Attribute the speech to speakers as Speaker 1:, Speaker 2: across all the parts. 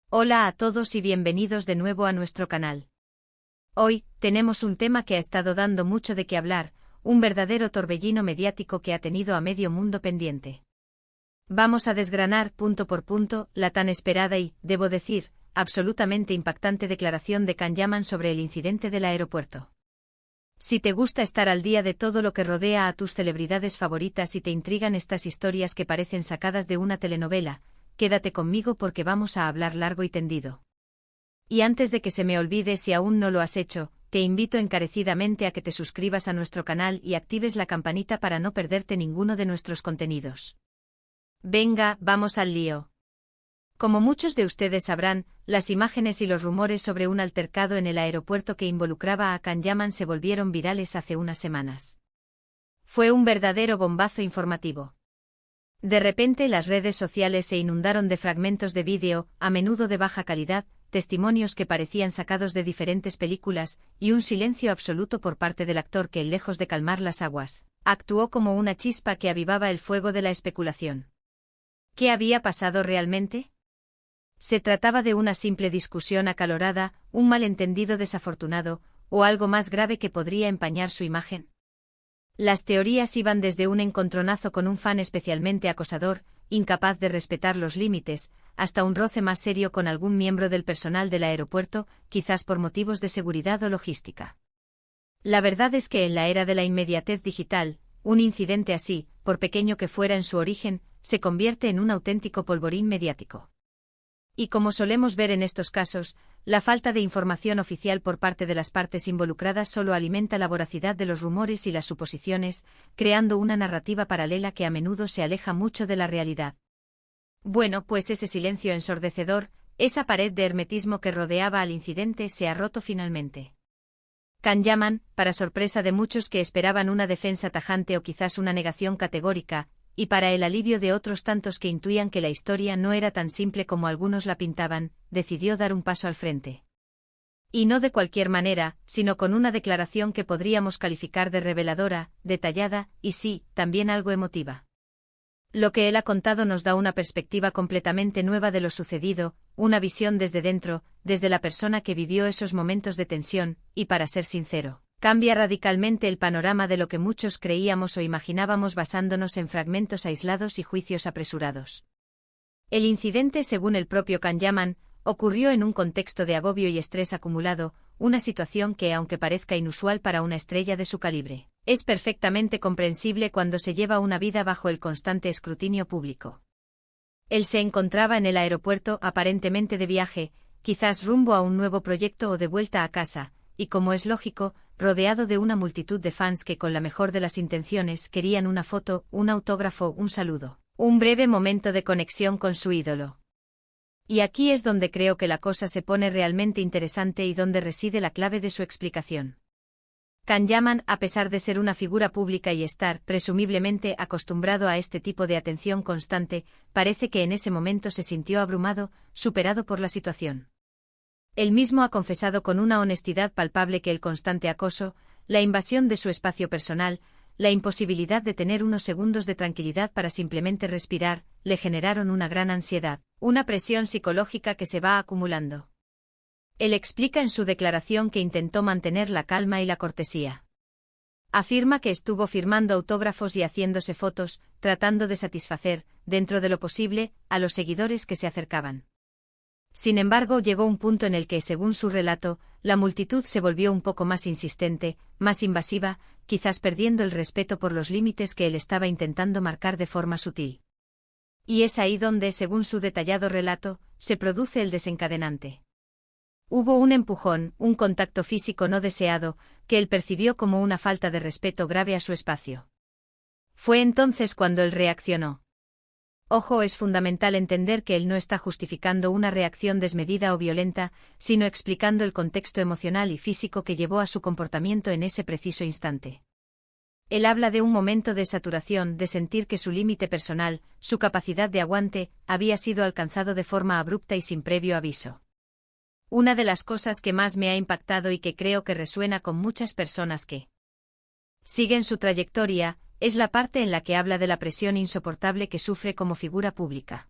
Speaker 1: Hola a todos y bienvenidos de nuevo a nuestro canal. Hoy, tenemos un tema que ha estado dando mucho de qué hablar, un verdadero torbellino mediático que ha tenido a medio mundo pendiente. Vamos a desgranar, punto por punto, la tan esperada y, debo decir, absolutamente impactante declaración de Can Yaman sobre el incidente del aeropuerto. Si te gusta estar al día de todo lo que rodea a tus celebridades favoritas y te intrigan estas historias que parecen sacadas de una telenovela, quédate conmigo porque vamos a hablar largo y tendido. Y antes de que se me olvide, si aún no lo has hecho, te invito encarecidamente a que te suscribas a nuestro canal y actives la campanita para no perderte ninguno de nuestros contenidos. Venga, vamos al lío. Como muchos de ustedes sabrán, las imágenes y los rumores sobre un altercado en el aeropuerto que involucraba a Can Yaman se volvieron virales hace unas semanas. Fue un verdadero bombazo informativo. De repente las redes sociales se inundaron de fragmentos de vídeo, a menudo de baja calidad, testimonios que parecían sacados de diferentes películas, y un silencio absoluto por parte del actor que, lejos de calmar las aguas, actuó como una chispa que avivaba el fuego de la especulación. ¿Qué había pasado realmente? ¿Se trataba de una simple discusión acalorada, un malentendido desafortunado, o algo más grave que podría empañar su imagen? Las teorías iban desde un encontronazo con un fan especialmente acosador, incapaz de respetar los límites, hasta un roce más serio con algún miembro del personal del aeropuerto, quizás por motivos de seguridad o logística. La verdad es que en la era de la inmediatez digital, un incidente así, por pequeño que fuera en su origen, se convierte en un auténtico polvorín mediático. Y como solemos ver en estos casos, la falta de información oficial por parte de las partes involucradas solo alimenta la voracidad de los rumores y las suposiciones, creando una narrativa paralela que a menudo se aleja mucho de la realidad. Bueno, pues ese silencio ensordecedor, esa pared de hermetismo que rodeaba al incidente se ha roto finalmente. Can Yaman, para sorpresa de muchos que esperaban una defensa tajante o quizás una negación categórica, y para el alivio de otros tantos que intuían que la historia no era tan simple como algunos la pintaban, decidió dar un paso al frente. Y no de cualquier manera, sino con una declaración que podríamos calificar de reveladora, detallada, y sí, también algo emotiva. Lo que él ha contado nos da una perspectiva completamente nueva de lo sucedido, una visión desde dentro, desde la persona que vivió esos momentos de tensión, y para ser sincero, cambia radicalmente el panorama de lo que muchos creíamos o imaginábamos basándonos en fragmentos aislados y juicios apresurados. El incidente, según el propio Can Yaman, ocurrió en un contexto de agobio y estrés acumulado, una situación que, aunque parezca inusual para una estrella de su calibre, es perfectamente comprensible cuando se lleva una vida bajo el constante escrutinio público. Él se encontraba en el aeropuerto, aparentemente de viaje, quizás rumbo a un nuevo proyecto o de vuelta a casa, y como es lógico, rodeado de una multitud de fans que con la mejor de las intenciones querían una foto, un autógrafo, un saludo, un breve momento de conexión con su ídolo. Y aquí es donde creo que la cosa se pone realmente interesante y donde reside la clave de su explicación. Can Yaman, a pesar de ser una figura pública y estar, presumiblemente, acostumbrado a este tipo de atención constante, parece que en ese momento se sintió abrumado, superado por la situación. Él mismo ha confesado con una honestidad palpable que el constante acoso, la invasión de su espacio personal, la imposibilidad de tener unos segundos de tranquilidad para simplemente respirar, le generaron una gran ansiedad, una presión psicológica que se va acumulando. Él explica en su declaración que intentó mantener la calma y la cortesía. Afirma que estuvo firmando autógrafos y haciéndose fotos, tratando de satisfacer, dentro de lo posible, a los seguidores que se acercaban. Sin embargo, llegó un punto en el que, según su relato, la multitud se volvió un poco más insistente, más invasiva, quizás perdiendo el respeto por los límites que él estaba intentando marcar de forma sutil. Y es ahí donde, según su detallado relato, se produce el desencadenante. Hubo un empujón, un contacto físico no deseado, que él percibió como una falta de respeto grave a su espacio. Fue entonces cuando él reaccionó. Ojo, es fundamental entender que él no está justificando una reacción desmedida o violenta, sino explicando el contexto emocional y físico que llevó a su comportamiento en ese preciso instante. Él habla de un momento de saturación, de sentir que su límite personal, su capacidad de aguante, había sido alcanzado de forma abrupta y sin previo aviso. Una de las cosas que más me ha impactado y que creo que resuena con muchas personas que siguen su trayectoria, es la parte en la que habla de la presión insoportable que sufre como figura pública.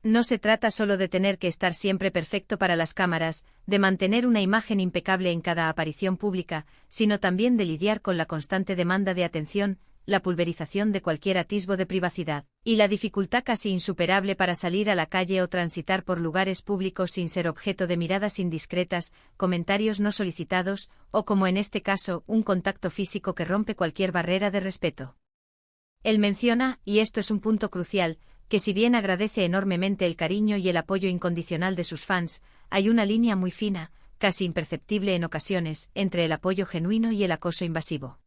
Speaker 1: No se trata solo de tener que estar siempre perfecto para las cámaras, de mantener una imagen impecable en cada aparición pública, sino también de lidiar con la constante demanda de atención, la pulverización de cualquier atisbo de privacidad, y la dificultad casi insuperable para salir a la calle o transitar por lugares públicos sin ser objeto de miradas indiscretas, comentarios no solicitados, o como en este caso, un contacto físico que rompe cualquier barrera de respeto. Él menciona, y esto es un punto crucial, que si bien agradece enormemente el cariño y el apoyo incondicional de sus fans, hay una línea muy fina, casi imperceptible en ocasiones, entre el apoyo genuino y el acoso invasivo.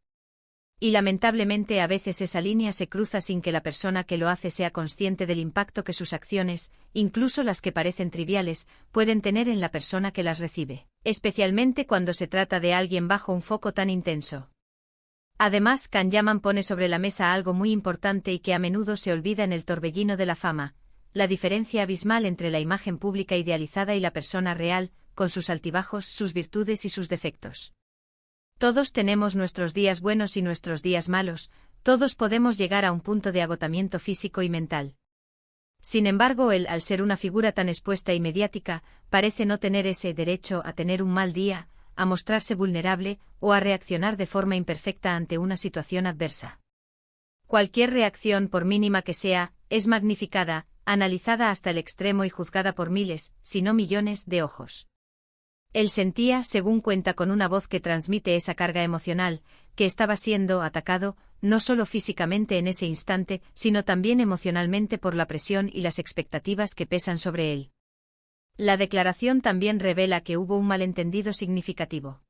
Speaker 1: Y lamentablemente a veces esa línea se cruza sin que la persona que lo hace sea consciente del impacto que sus acciones, incluso las que parecen triviales, pueden tener en la persona que las recibe, especialmente cuando se trata de alguien bajo un foco tan intenso. Además, Kanyaman pone sobre la mesa algo muy importante y que a menudo se olvida en el torbellino de la fama, la diferencia abismal entre la imagen pública idealizada y la persona real, con sus altibajos, sus virtudes y sus defectos. Todos tenemos nuestros días buenos y nuestros días malos, todos podemos llegar a un punto de agotamiento físico y mental. Sin embargo, él, al ser una figura tan expuesta y mediática, parece no tener ese derecho a tener un mal día, a mostrarse vulnerable, o a reaccionar de forma imperfecta ante una situación adversa. Cualquier reacción, por mínima que sea, es magnificada, analizada hasta el extremo y juzgada por miles, si no millones, de ojos. Él sentía, según cuenta con una voz que transmite esa carga emocional, que estaba siendo atacado, no solo físicamente en ese instante, sino también emocionalmente por la presión y las expectativas que pesan sobre él. La declaración también revela que hubo un malentendido significativo.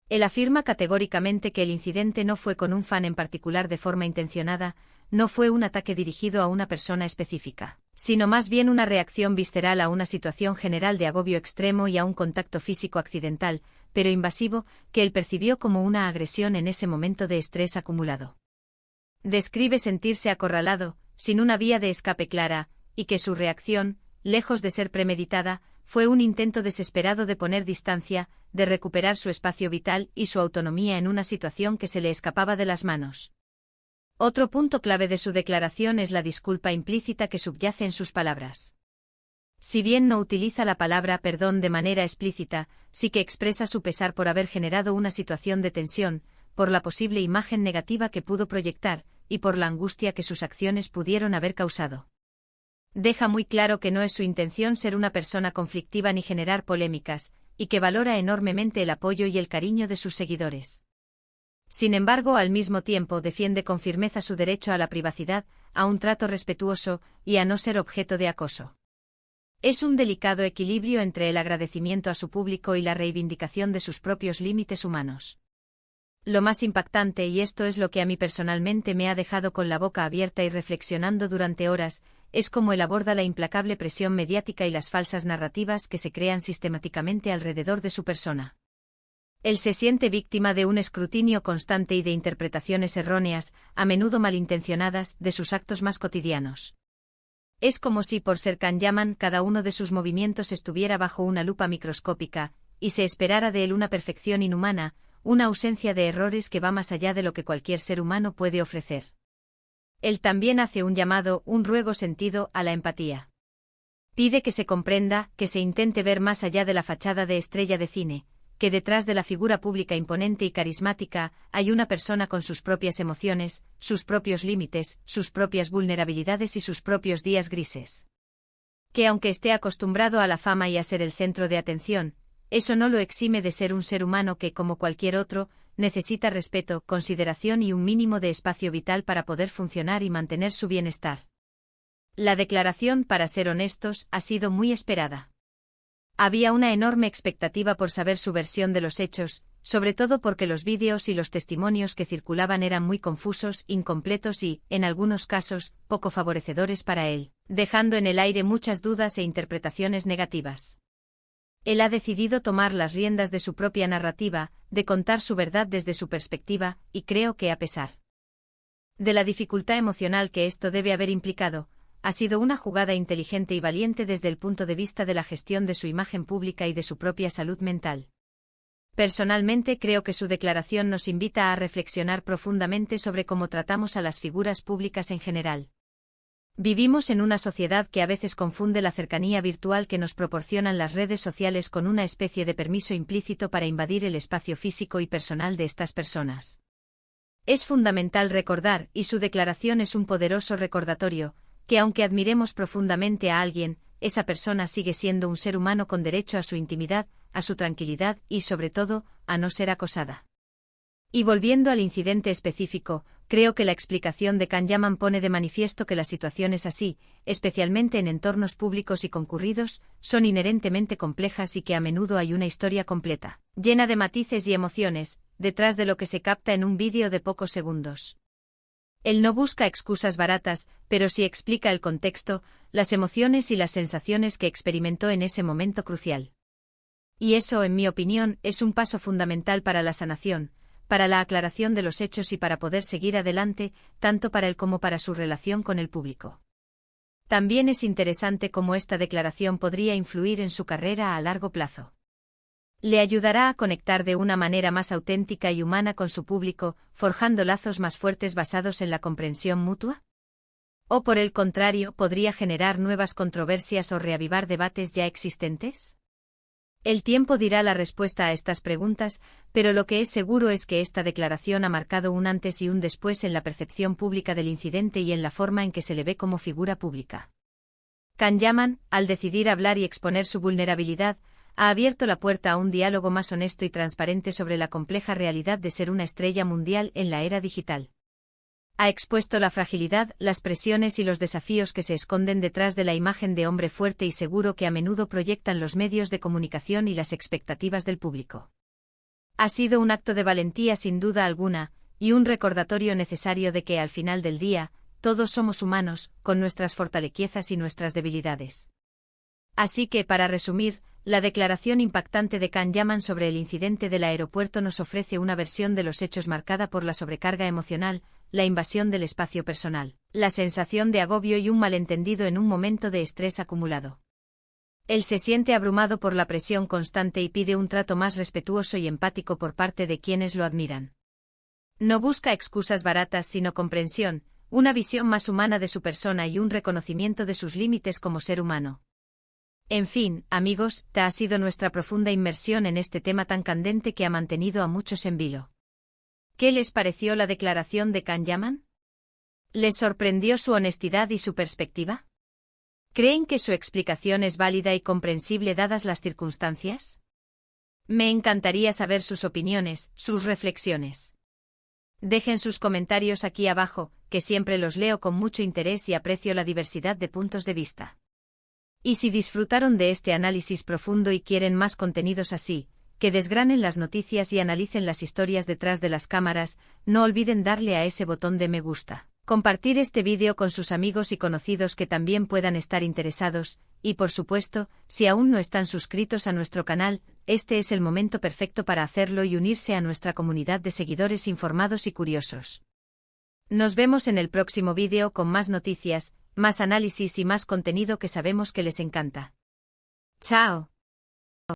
Speaker 1: Él afirma categóricamente que el incidente no fue con un fan en particular de forma intencionada, no fue un ataque dirigido a una persona específica, sino más bien una reacción visceral a una situación general de agobio extremo y a un contacto físico accidental, pero invasivo, que él percibió como una agresión en ese momento de estrés acumulado. Describe sentirse acorralado, sin una vía de escape clara, y que su reacción, lejos de ser premeditada, fue un intento desesperado de poner distancia, de recuperar su espacio vital y su autonomía en una situación que se le escapaba de las manos. Otro punto clave de su declaración es la disculpa implícita que subyace en sus palabras. Si bien no utiliza la palabra perdón de manera explícita, sí que expresa su pesar por haber generado una situación de tensión, por la posible imagen negativa que pudo proyectar, y por la angustia que sus acciones pudieron haber causado. Deja muy claro que no es su intención ser una persona conflictiva ni generar polémicas, y que valora enormemente el apoyo y el cariño de sus seguidores. Sin embargo, al mismo tiempo defiende con firmeza su derecho a la privacidad, a un trato respetuoso, y a no ser objeto de acoso. Es un delicado equilibrio entre el agradecimiento a su público y la reivindicación de sus propios límites humanos. Lo más impactante, y esto es lo que a mí personalmente me ha dejado con la boca abierta y reflexionando durante horas, es cómo él aborda la implacable presión mediática y las falsas narrativas que se crean sistemáticamente alrededor de su persona. Él se siente víctima de un escrutinio constante y de interpretaciones erróneas, a menudo malintencionadas, de sus actos más cotidianos. Es como si por ser Kanyaman cada uno de sus movimientos estuviera bajo una lupa microscópica, y se esperara de él una perfección inhumana, una ausencia de errores que va más allá de lo que cualquier ser humano puede ofrecer. Él también hace un llamado, un ruego sentido, a la empatía. Pide que se comprenda, que se intente ver más allá de la fachada de estrella de cine, que detrás de la figura pública imponente y carismática, hay una persona con sus propias emociones, sus propios límites, sus propias vulnerabilidades y sus propios días grises. Que aunque esté acostumbrado a la fama y a ser el centro de atención, eso no lo exime de ser un ser humano que, como cualquier otro, necesita respeto, consideración y un mínimo de espacio vital para poder funcionar y mantener su bienestar. La declaración, para ser honestos, ha sido muy esperada. Había una enorme expectativa por saber su versión de los hechos, sobre todo porque los vídeos y los testimonios que circulaban eran muy confusos, incompletos y, en algunos casos, poco favorecedores para él, dejando en el aire muchas dudas e interpretaciones negativas. Él ha decidido tomar las riendas de su propia narrativa, de contar su verdad desde su perspectiva, y creo que a pesar de la dificultad emocional que esto debe haber implicado, ha sido una jugada inteligente y valiente desde el punto de vista de la gestión de su imagen pública y de su propia salud mental. Personalmente creo que su declaración nos invita a reflexionar profundamente sobre cómo tratamos a las figuras públicas en general. Vivimos en una sociedad que a veces confunde la cercanía virtual que nos proporcionan las redes sociales con una especie de permiso implícito para invadir el espacio físico y personal de estas personas. Es fundamental recordar, y su declaración es un poderoso recordatorio, que aunque admiremos profundamente a alguien, esa persona sigue siendo un ser humano con derecho a su intimidad, a su tranquilidad y, sobre todo, a no ser acosada. Y volviendo al incidente específico, creo que la explicación de Kanyaman pone de manifiesto que las situaciones así, especialmente en entornos públicos y concurridos, son inherentemente complejas y que a menudo hay una historia completa, llena de matices y emociones, detrás de lo que se capta en un vídeo de pocos segundos. Él no busca excusas baratas, pero sí explica el contexto, las emociones y las sensaciones que experimentó en ese momento crucial. Y eso, en mi opinión, es un paso fundamental para la sanación, para la aclaración de los hechos y para poder seguir adelante, tanto para él como para su relación con el público. También es interesante cómo esta declaración podría influir en su carrera a largo plazo. Le ayudará a conectar de una manera más auténtica y humana con su público, forjando lazos más fuertes basados en la comprensión mutua. ¿O por el contrario, podría generar nuevas controversias o reavivar debates ya existentes? El tiempo dirá la respuesta a estas preguntas, pero lo que es seguro es que esta declaración ha marcado un antes y un después en la percepción pública del incidente y en la forma en que se le ve como figura pública. Kanyaman, al decidir hablar y exponer su vulnerabilidad, ha abierto la puerta a un diálogo más honesto y transparente sobre la compleja realidad de ser una estrella mundial en la era digital. Ha expuesto la fragilidad, las presiones y los desafíos que se esconden detrás de la imagen de hombre fuerte y seguro que a menudo proyectan los medios de comunicación y las expectativas del público. Ha sido un acto de valentía sin duda alguna, y un recordatorio necesario de que al final del día, todos somos humanos, con nuestras fortalezas y nuestras debilidades. Así que, para resumir, la declaración impactante de Kanyaman sobre el incidente del aeropuerto nos ofrece una versión de los hechos marcada por la sobrecarga emocional, la invasión del espacio personal, la sensación de agobio y un malentendido en un momento de estrés acumulado. Él se siente abrumado por la presión constante y pide un trato más respetuoso y empático por parte de quienes lo admiran. No busca excusas baratas sino comprensión, una visión más humana de su persona y un reconocimiento de sus límites como ser humano. En fin, amigos, esta ha sido nuestra profunda inmersión en este tema tan candente que ha mantenido a muchos en vilo. ¿Qué les pareció la declaración de Kanyaman? ¿Les sorprendió su honestidad y su perspectiva? ¿Creen que su explicación es válida y comprensible dadas las circunstancias? Me encantaría saber sus opiniones, sus reflexiones. Dejen sus comentarios aquí abajo, que siempre los leo con mucho interés y aprecio la diversidad de puntos de vista. Y si disfrutaron de este análisis profundo y quieren más contenidos así, que desgranen las noticias y analicen las historias detrás de las cámaras, no olviden darle a ese botón de me gusta, compartir este vídeo con sus amigos y conocidos que también puedan estar interesados, y por supuesto, si aún no están suscritos a nuestro canal, este es el momento perfecto para hacerlo y unirse a nuestra comunidad de seguidores informados y curiosos. Nos vemos en el próximo vídeo con más noticias, más análisis y más contenido que sabemos que les encanta. ¡Chao!